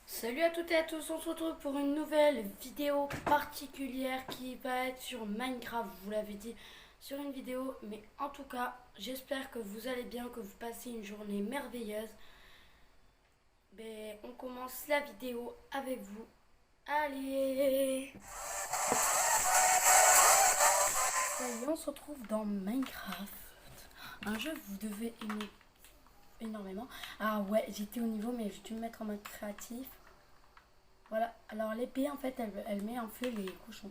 Salut à toutes et à tous, on se retrouve pour une nouvelle vidéo particulière qui va être sur Minecraft, je vous l'avais dit sur une vidéo, mais en tout cas, j'espère que vous allez bien, que vous passez une journée merveilleuse. On commence la vidéo avec vous. Allez! Ça y est, on se retrouve dans Minecraft, un jeu que vous devez aimer énormément. Ah ouais, j'étais au niveau, mais j'ai dû me mettre en mode créatif. Voilà, alors l'épée en fait elle met en feu les cochons.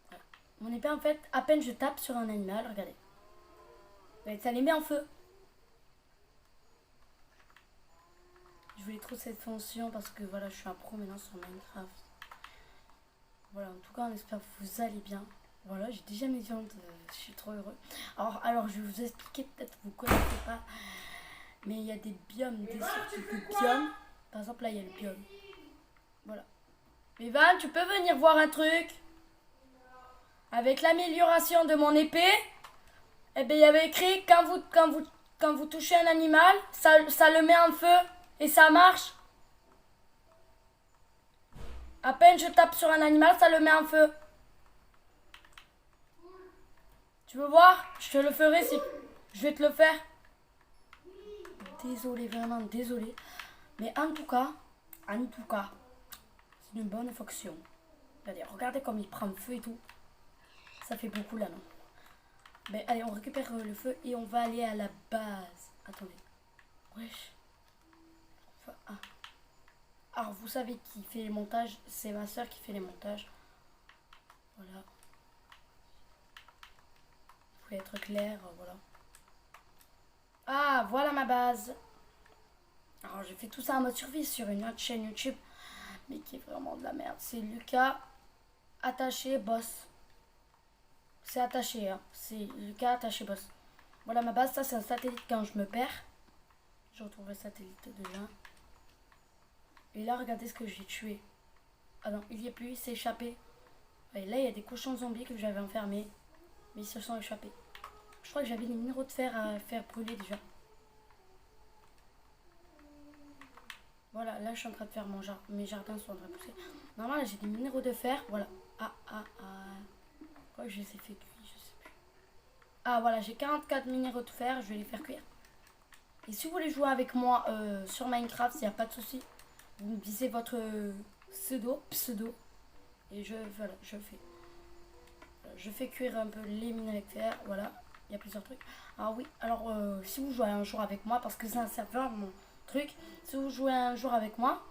Voilà. Mon épée en fait, à peine je tape sur un animal, regardez. Ouais, ça les met en feu. Je voulais trop cette fonction parce que voilà, je suis un pro maintenant sur Minecraft. Voilà, en tout cas on espère que vous allez bien. Voilà, j'ai déjà mes viandes, je suis trop heureux. Alors je vais vous expliquer, peut-être que vous ne connaissez pas, mais il y a des biomes, des sortes de biomes. Par exemple là il y a le biome. Voilà. Evan, tu peux venir voir un truc? Avec l'amélioration de mon épée, eh bien, il y avait écrit quand vous touchez un animal, ça le met en feu et ça marche. À peine je tape sur un animal, ça le met en feu. Tu veux voir? Je te le ferai si... Je vais te le faire. Désolé, vraiment désolé. Mais en tout cas, c'est une bonne fonction. Regardez comme il prend feu et tout. Ça fait beaucoup là, non? Ben, allez, on récupère le feu et on va aller à la base. Attendez. Wesh. Enfin, ah. Alors, vous savez qui fait les montages? C'est ma soeur qui fait les montages. Voilà. Il faut être clair, voilà. Ah, voilà ma base. Alors, j'ai fait tout ça en mode survie sur une autre chaîne YouTube. Mais qui est vraiment de la merde. C'est Lucas attaché boss. C'est attaché, hein. C'est Lucas attaché boss. Voilà ma base. Ça, c'est un satellite quand je me perds. Je retrouve le satellite de là. Et là, regardez ce que j'ai tué. Ah non, il n'y est plus, il s'est échappé. Et là, il y a des cochons zombies que j'avais enfermés. Mais ils se sont échappés. Je crois que j'avais des minéraux de fer à faire brûler déjà. Voilà, là, je suis en train de faire mes jardins sont en train de pousser. Normalement, là, j'ai des minéraux de fer. Voilà. Quoi, je les ai fait cuire, je sais plus. Ah, voilà, j'ai 44 minéraux de fer. Je vais les faire cuire. Et si vous voulez jouer avec moi sur Minecraft, il n'y a pas de souci. Vous me disiez votre pseudo. Et voilà, je fais cuire un peu les minerais de fer. Voilà, il y a plusieurs trucs. Ah oui, alors si vous jouez un jour avec moi, parce que c'est un serveur, mon truc. Si vous jouez un jour avec moi,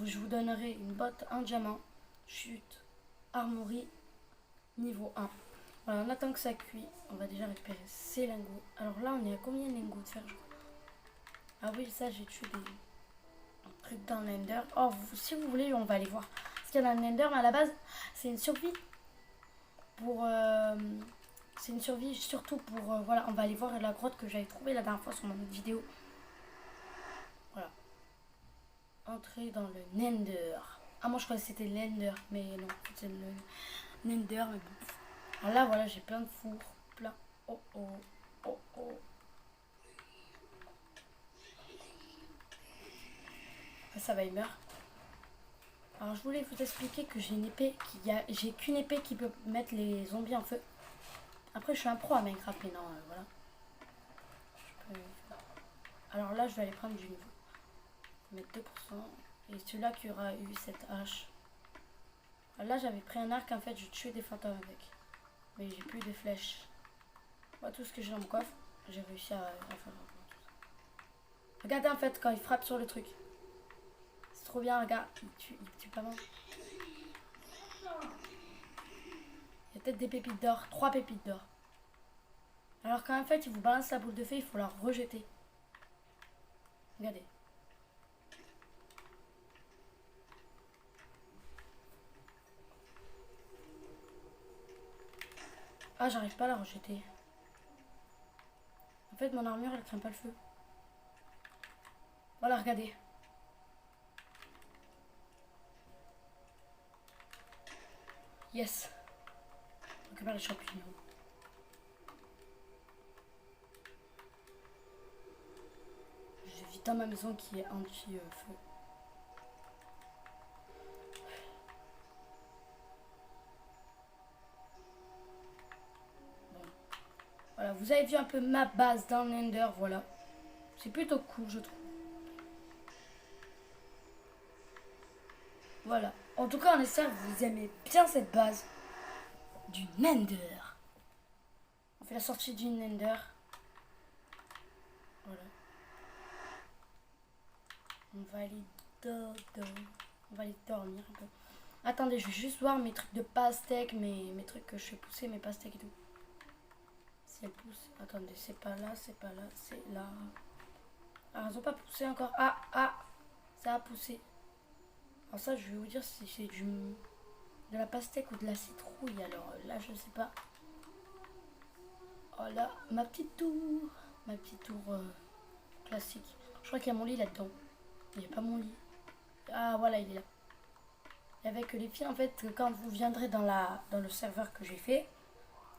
je vous donnerai une botte en diamant. Chute, armory, niveau 1. Voilà, on attend que ça cuit. On va déjà récupérer ces lingots. Alors là, on est à combien de lingots de fer, je crois? Ah oui, ça, j'ai tué des trucs dans l'Ender. Oh, si vous voulez, on va aller voir ce qu'il y a dans l'Ender, mais à la base, c'est une survie pour... c'est une survie surtout pour... voilà, on va aller voir la grotte que j'avais trouvée la dernière fois sur mon autre vidéo. Voilà. Entrer dans le Nether. Ah, moi, je croyais que c'était l'Ender, mais non, c'est le Nether, mais bon. Alors là, voilà, j'ai plein de fours, plein... Oh. Ça va, il meurt. Alors je voulais vous expliquer que j'ai une épée j'ai qu'une épée qui peut mettre les zombies en feu. Après je suis un pro à Minecraft maintenant, voilà. Alors là je vais aller prendre du niveau. Mettre 2%. Et celui-là qui aura eu cette hache. Alors là j'avais pris un arc, en fait je tuais des fantômes avec. Mais j'ai plus de flèches. Moi tout ce que j'ai dans mon coffre, j'ai réussi à faire tout ça. Regardez en fait quand il frappe sur le truc. C'est trop bien, regarde, il tue pas mal. Il y a peut-être des pépites d'or, 3 pépites d'or. Alors qu'en fait, il vous balance la boule de feu, il faut la rejeter. Regardez. Ah, j'arrive pas à la rejeter. En fait, mon armure, elle craint pas le feu. Voilà, regardez. Yes. On récupère les champignons. je vis dans ma maison qui est anti-feu. Bon. Voilà, vous avez vu un peu ma base dans le Ender, voilà. C'est plutôt cool, je trouve. Voilà. En tout cas, on espère que vous aimez bien cette base du Ender. On fait la sortie du Ender. Voilà. On va aller on va aller dormir un peu. Attendez, je vais juste voir mes trucs de pastèque, mes trucs que je fais pousser, mes pastèques et tout. Si elles poussent. Attendez, c'est pas là, c'est là. Ah, elles ont pas poussé encore. Ah, ça a poussé. Alors ça, je vais vous dire si c'est de la pastèque ou de la citrouille. Alors là, je sais pas. Oh là, ma petite tour. Ma petite tour classique. Je crois qu'il y a mon lit là-dedans. Il n'y a pas mon lit. Ah, voilà, il est là. Et avec les filles, en fait, quand vous viendrez dans le serveur que j'ai fait,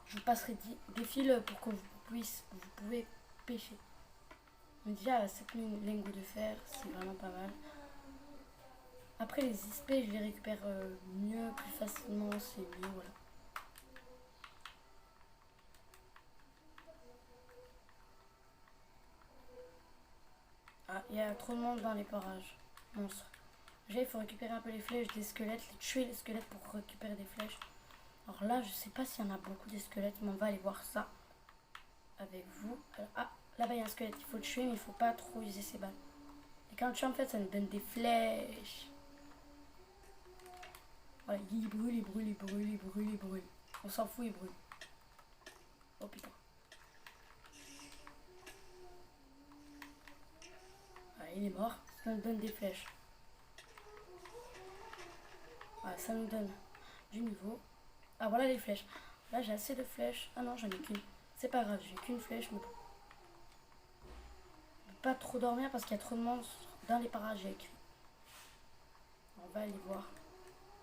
je vous passerai des fils pour que vous pouvez pêcher. Donc déjà, 7000 lingots de fer, c'est vraiment pas mal. Après, les XP, je les récupère mieux, plus facilement, c'est mieux, voilà. Ah, il y a trop de monde dans les parages. Monstre. Déjà, il faut récupérer un peu les flèches des squelettes, tuer les squelettes pour récupérer des flèches. Alors là, je sais pas s'il y en a beaucoup des squelettes, mais on va aller voir ça avec vous. Alors, ah, là-bas, il y a un squelette, il faut le tuer, mais il faut pas trop user ses balles. Et quand on le tue, en fait, ça nous donne des flèches. Voilà, il brûle. On s'en fout, il brûle. Oh putain. Ah, il est mort. Ça nous donne des flèches. Voilà, ça nous donne du niveau. Ah, voilà les flèches. Là, j'ai assez de flèches. Ah non, j'en ai qu'une. C'est pas grave, j'ai qu'une flèche. Mais... on peut pas trop dormir parce qu'il y a trop de monstres dans les parages, j'ai écrit. On va aller voir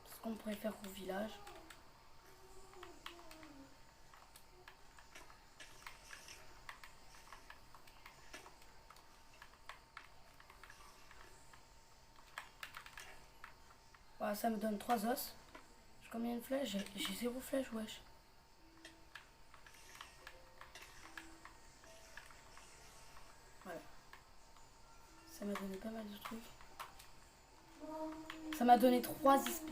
ce qu'on pourrait faire au village. Voilà, ça me donne 3 os. J'ai combien de flèches? J'ai 0 flèche, wesh. Voilà. Ça m'a donné pas mal de trucs. Ça m'a donné 3 XP.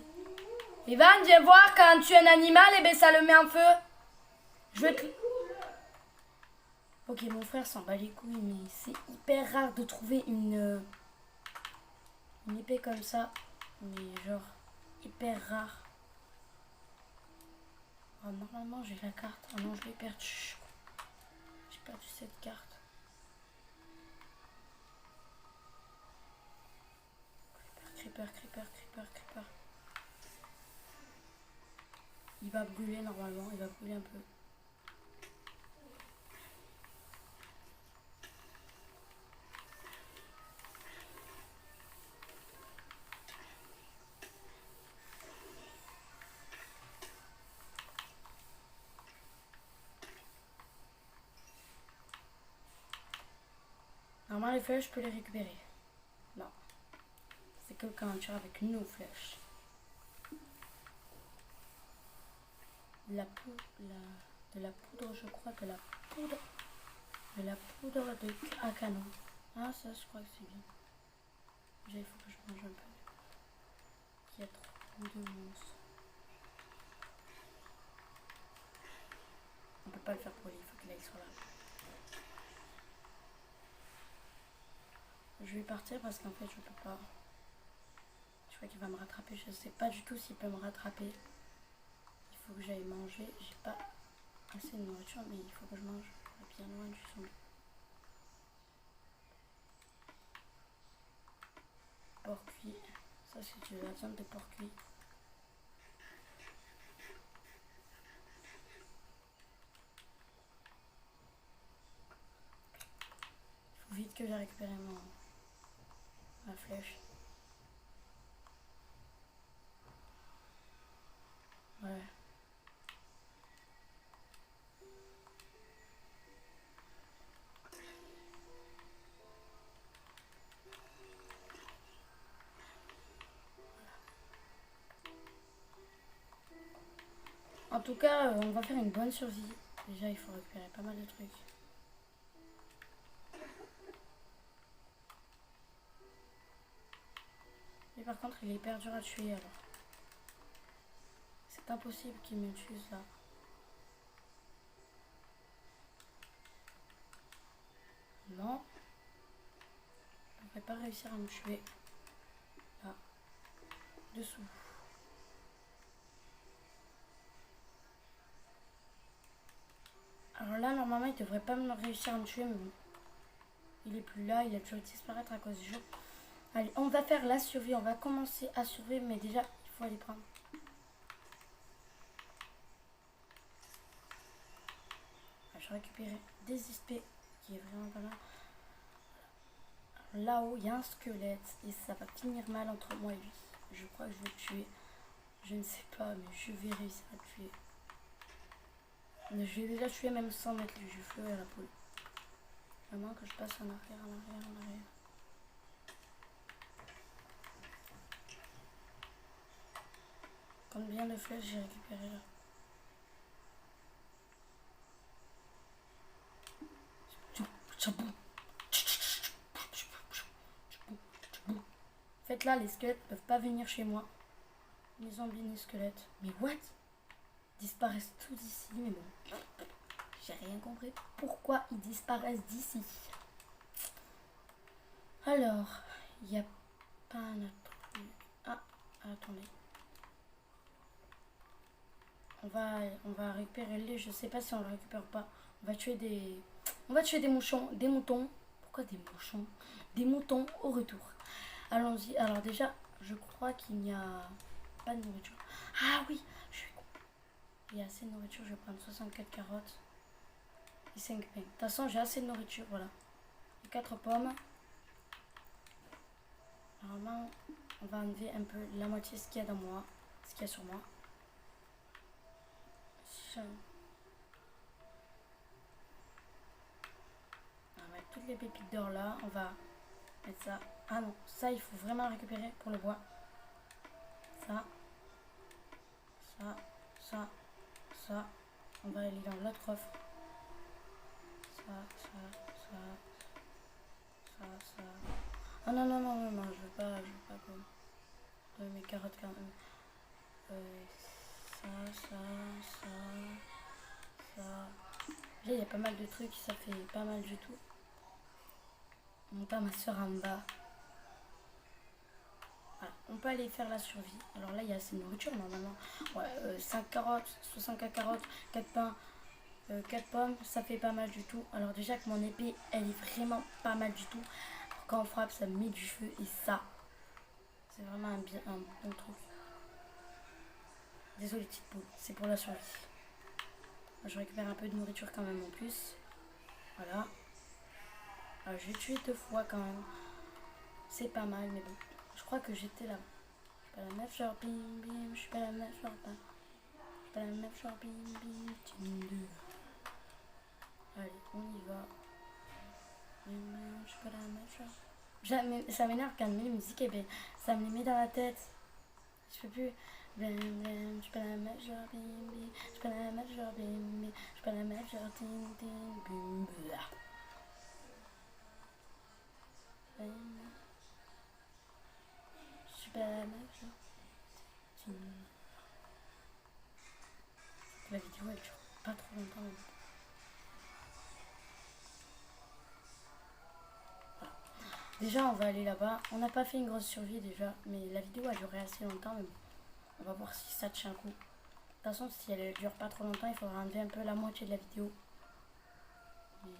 Evan, viens voir, quand tu es un animal, et ben ça le met en feu. Je vais te... Ok, mon frère s'en bat les couilles, mais c'est hyper rare de trouver une épée comme ça. Mais genre, hyper rare. Oh, normalement, j'ai la carte. Oh non, je l'ai perdue. J'ai perdu cette carte. Creeper. Il va brûler normalement, il va brûler un peu. Normalement les flèches je peux les récupérer. Non. C'est que quand on tire avec nos flèches. De la poudre, je crois, de la poudre à canon. Ah ça je crois que c'est bien. Déjà il faut que je mange un peu. Il y a trop de monstres. On peut pas le faire pour lui, il faut qu'il aille sur là. Je vais partir parce qu'en fait je peux pas. Je crois qu'il va me rattraper, je sais pas du tout s'il peut me rattraper. Il faut que j'aille manger, j'ai pas assez de nourriture mais il faut que je mange. Je vais bien loin du zombie. Porc cuit, ça c'est de la viande de porc cuit. Il faut vite que j'ai récupéré ma flèche. Ouais. tout cas, on va faire une bonne survie. Déjà, il faut récupérer pas mal de trucs. Mais par contre, il est hyper dur à tuer alors. C'est impossible qu'il me tue là. Non. Je ne vais pas réussir à me tuer. Là. Dessous. Alors là, normalement, il devrait pas me réussir à me tuer, mais bon. Il est plus là, il a dû disparaître à cause du jeu. Allez, on va faire la survie, on va commencer à survivre, mais déjà, il faut aller prendre. Je récupérais des XP, qui est vraiment pas mal. Là-haut, il y a un squelette, et ça va finir mal entre moi et lui. Je crois que je vais le tuer. Je ne sais pas, mais je vais réussir à le tuer. Je l'ai déjà tué même sans mettre du feu à la poule. Vraiment que je passe en arrière, en arrière, en arrière. Combien de flèches j'ai récupéré là? En fait là, les squelettes peuvent pas venir chez moi. Ni zombies ni squelettes. Mais what? Ils disparaissent tous d'ici, mais bon. J'ai rien compris. Pourquoi ils disparaissent d'ici? Alors, il n'y a pas un autre truc. Ah, attendez. On va récupérer le lait. Je sais pas si on le récupère pas. On va tuer des mouchons, des moutons. Pourquoi des mouchons? Des moutons au retour. Allons-y. Alors déjà, je crois qu'il n'y a pas de nourriture. Ah oui, je suis con. Il y a assez de nourriture. Je vais prendre 64 carottes et 5 pains. De toute façon, j'ai assez de nourriture. Voilà. Et 4 pommes. Normalement, on va enlever un peu la moitié de ce qu'il y a dans moi, ce qu'il y a sur moi. On va mettre toutes les pépites d'or là. On va mettre ça. Ah non, ça il faut vraiment récupérer pour le bois. Ça. Ça. Ça. Ça. On va aller dans l'autre coffre. Ça. Ça. Ça. Ça. Ça. Ah non, non, non, non, non, je veux pas comme. Mes carottes quand même. Ça, ça, ça, ça. Là, il y a pas mal de trucs, ça fait pas mal du tout. On monte ma soeur en bas. Voilà, on peut aller faire la survie. Alors là, il y a assez de nourriture normalement. Ouais, 5 carottes, 64 carottes, 4 pains, 4 pommes, ça fait pas mal du tout. Alors déjà que mon épée, elle est vraiment pas mal du tout. Quand on frappe, ça met du feu et ça, c'est vraiment un bon truc. Désolé petite poule, c'est pour la survie. Je récupère un peu de nourriture quand même en plus. Voilà. Alors, je vais tuer 2 fois quand même. C'est pas mal, mais bon. Je crois que j'étais là. Je suis pas la meuf genre bim bim. Je suis pas la meuf genre pas. Je suis pas la meuf genre bim bim. Tinder. Allez, on y va. Je suis pas la meuf genre. Ça m'énerve quand même, la musique est belle. Ça me les met dans la tête. Je peux plus. Je suis pas la meuf genre bim bim. Je suis pas la meuf genre bim bim. Je suis pas la meuf genre ting ting bim bim. Je suis pas la meuf genre. La vidéo elle dure pas trop longtemps. Voilà. Déjà on va aller là-bas. On n'a pas fait une grosse survie déjà, mais la vidéo a duré assez longtemps. Mais bon, on va voir si ça tient un coup. De toute façon, si elle dure pas trop longtemps, il faudra enlever un peu la moitié de la vidéo. Mais...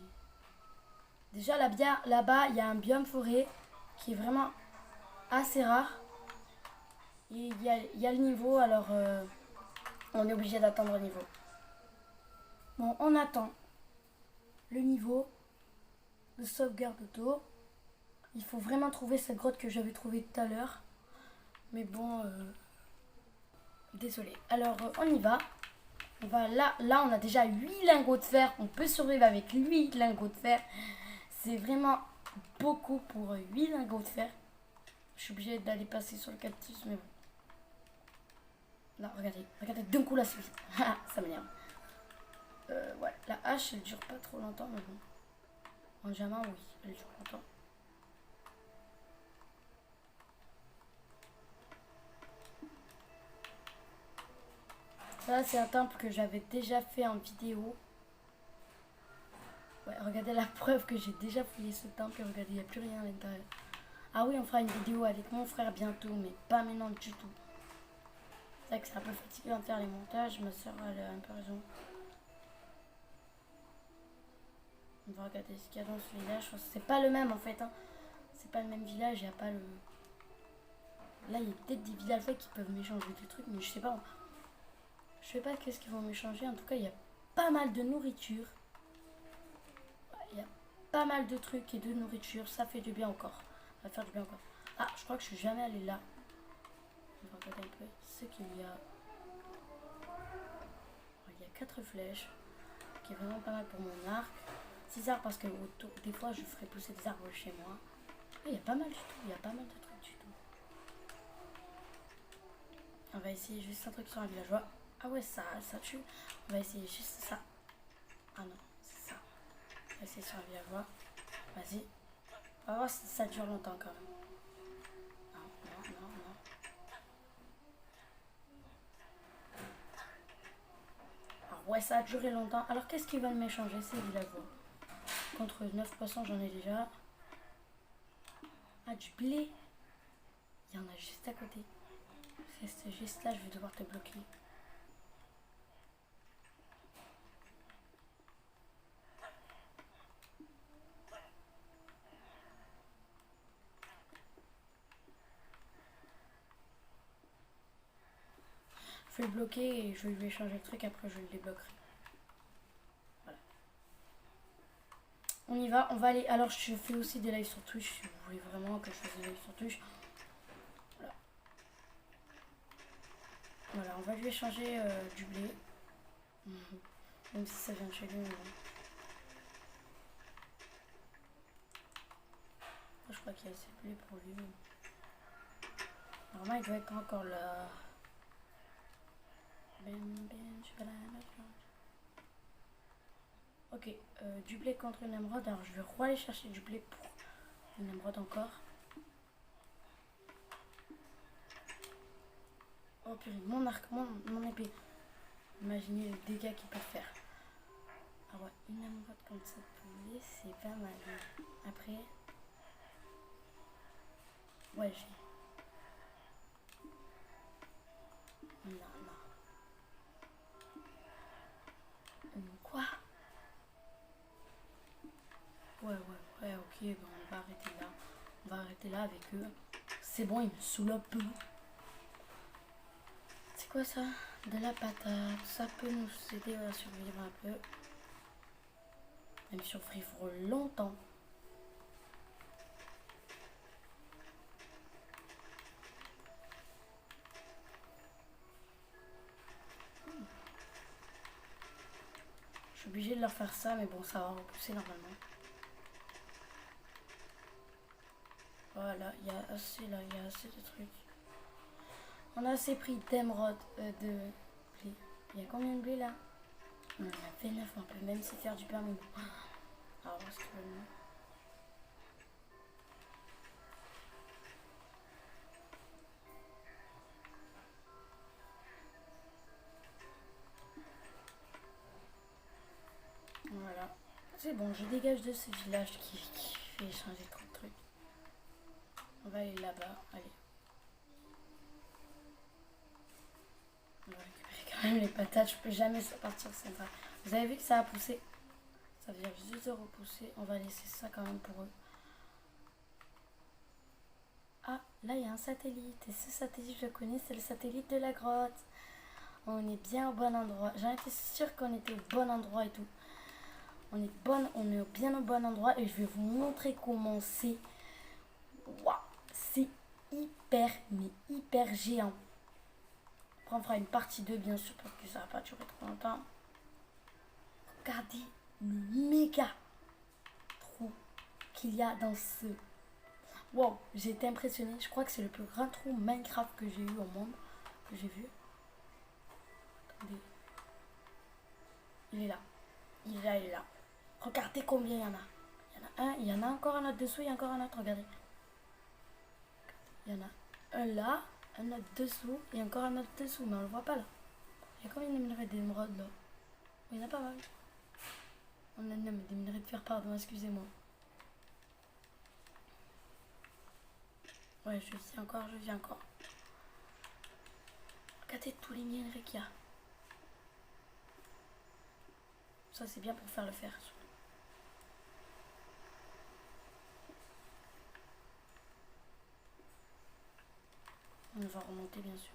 déjà là-bas, il y a un biome forêt qui est vraiment assez rare. Il y a le niveau, alors on est obligé d'attendre le niveau. Bon, on attend le niveau de sauvegarde auto. Il faut vraiment trouver cette grotte que j'avais trouvée tout à l'heure. Mais bon, désolé. Alors, on y va. On va là, on a déjà 8 lingots de fer. On peut survivre avec 8 lingots de fer. C'est vraiment beaucoup pour 8 lingots de fer. Je suis obligée d'aller passer sur le cactus, mais bon. Là, regardez. Regardez d'un coup la suite. Ça m'énerve. Ouais, la hache, elle dure pas trop longtemps, mais bon. En diamant, oui, elle dure longtemps. Ça, c'est un temple que j'avais déjà fait en vidéo. Ouais, regardez la preuve que j'ai déjà fouillé ce temple et regardez, il n'y a plus rien à l'intérieur. Ah oui, on fera une vidéo avec mon frère bientôt, mais pas maintenant du tout. C'est vrai que c'est un peu fatigant de faire les montages, ma soeur elle a un peu raison. On va regarder ce qu'il y a dans ce village. C'est pas le même en fait. Hein. C'est pas le même village, il n'y a pas le. Là, il y a peut-être des villageois qui peuvent m'échanger des trucs, mais je sais pas. Je sais pas qu'est-ce qu'ils vont m'échanger. En tout cas, il y a pas mal de nourriture. Il y a pas mal de trucs et de nourriture. Ça fait du bien encore. Ça va faire du bien encore. Ah, je crois que je suis jamais allée là. On va regarder un peu ce qu'il y a. Il y a 4 flèches. Qui est vraiment pas mal pour mon arc. 6 arbres parce que autour, des fois je ferai pousser des arbres chez moi. Il y a pas mal du tout. Il y a pas mal de trucs du tout. On va essayer juste un truc sur un villageois. Ah ouais, ça tue. On va essayer juste ça. Ah non, c'est ça. On va essayer sur un villageois. Vas-y. On va voir si ça dure longtemps quand même. Non, non, non, non. Alors ouais, ça a duré longtemps. Alors qu'est-ce qu'ils veulent m'échanger ces villageois? Contre 9 poissons, j'en ai déjà. Ah, du blé. Il y en a juste à côté. Reste juste là, je vais devoir te bloquer. Je vais le bloquer et je vais lui échanger le truc, après je le débloquerai. Voilà. On y va, on va aller. Alors je fais aussi des lives sur Twitch si vous voulez vraiment que je fasse des lives sur Twitch. Voilà. Voilà, on va lui échanger du blé. Même si ça vient de chez lui. Mais bon. Je crois qu'il y a assez de blé pour lui. Normalement il doit être encore là. Ok, du blé contre une émeraude. Alors je vais aller chercher du blé pour une émeraude encore. Oh purée, mon arc, mon épée. Imaginez les dégâts qu'il peut faire. Ah ouais, une émeraude comme ça de blé, c'est pas mal. Après... Ouais, j'ai... Non, non. Quoi? Ouais, ok, bon, on va arrêter là. On va arrêter là avec eux. C'est bon, ils me saoulent un peu. C'est quoi ça? De la patate. Ça peut nous aider à survivre un peu. Même survivre longtemps. Je suis obligée de leur faire ça, mais bon, ça va repousser normalement. Voilà, il y a assez là, il y a assez de trucs. On a assez pris d'émeraude, de blé. Il y a combien de blé là? On en a 29, on peut même se faire du pain, mais bon. Alors, ce que voilà. C'est bon, je dégage de ce village qui fait changer trop de trucs. On va aller là-bas, allez. On va récupérer quand même les patates, je peux jamais partir sans ça. Vous avez vu que ça a poussé? Ça vient juste de repousser, on va laisser ça quand même pour eux. Ah, là il y a un satellite, et ce satellite je le connais, c'est le satellite de la grotte. On est bien au bon endroit, j'en étais sûre qu'on était au bon endroit et tout. On est bien au bon endroit et je vais vous montrer comment c'est. Waouh, c'est hyper, mais hyper géant. Après on fera une partie 2 bien sûr parce que ça va pas durer trop longtemps. Regardez le méga trou qu'il y a dans ce... Wow, j'ai été impressionnée. Je crois que c'est le plus grand trou Minecraft que j'ai eu au monde, que j'ai vu. Il est là. Il est là, il est là. Regardez combien il y en a. Il y en a un, il y en a encore un autre dessous, il y a encore un autre, regardez. Il y en a un là, un autre dessous, et encore un autre dessous, mais on le voit pas là. Il y a combien de minerais d'émeraude là? Il y en a pas mal. On a des minerais de fer, pardon, excusez-moi. Ouais, je vis encore, je vis encore. Regardez tous les minerais qu'il y a. Ça c'est bien pour faire le fer. On va remonter bien sûr.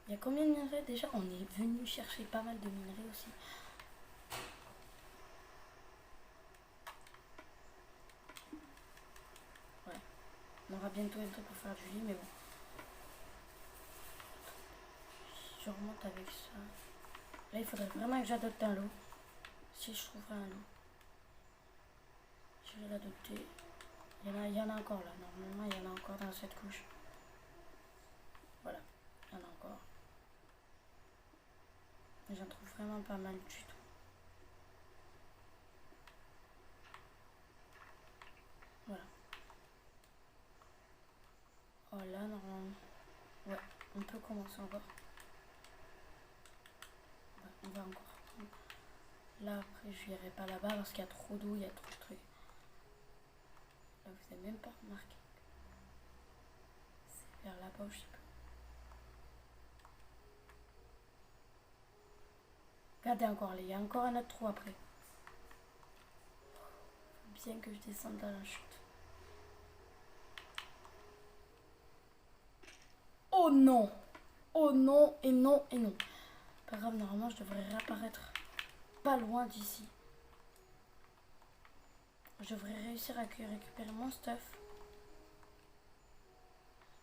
Il y a combien de minerais déjà? On est venu chercher pas mal de minerais aussi. Ouais. On aura bientôt un truc pour faire du lit, mais bon. Je remonte avec ça. Là, il faudrait vraiment que j'adopte un lot. Si je trouverai un lot. Je vais l'adopter. Il y en a encore là. Normalement, il y en a encore dans cette couche. Voilà. Il y en a encore. Mais j'en trouve vraiment pas mal du tout. Voilà. Oh là, normalement. Ouais, on peut commencer encore. Ouais, on va encore. Là, après, je n'irai pas là-bas parce qu'il y a trop d'eau, il y a trop de trucs. Là, vous n'avez même pas remarqué. C'est vers là-bas, je sais pas. Regardez encore, là, il y a encore un autre trou après. Faut bien que je descende dans la chute. Oh non! Oh non, et non, et non. Pas grave, normalement, je devrais réapparaître pas loin d'ici. Je devrais réussir à récupérer mon stuff.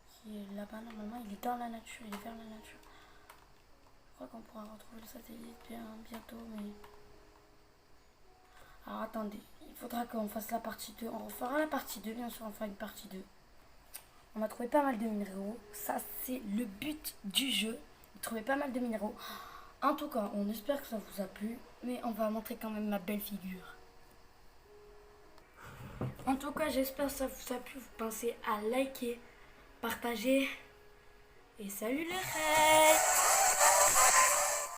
Qui est là-bas, normalement, il est dans la nature, il est vers la nature. Je crois qu'on pourra retrouver le satellite bientôt, mais... Alors attendez, il faudra qu'on fasse la partie 2. On refera la partie 2, bien sûr, on fera une partie 2. On a trouvé pas mal de minéraux. Ça, c'est le but du jeu. Trouver pas mal de minéraux. En tout cas, on espère que ça vous a plu. Mais on va montrer quand même ma belle figure. En tout cas, j'espère que ça vous a plu. Vous pensez à liker, partager. Et salut les reines!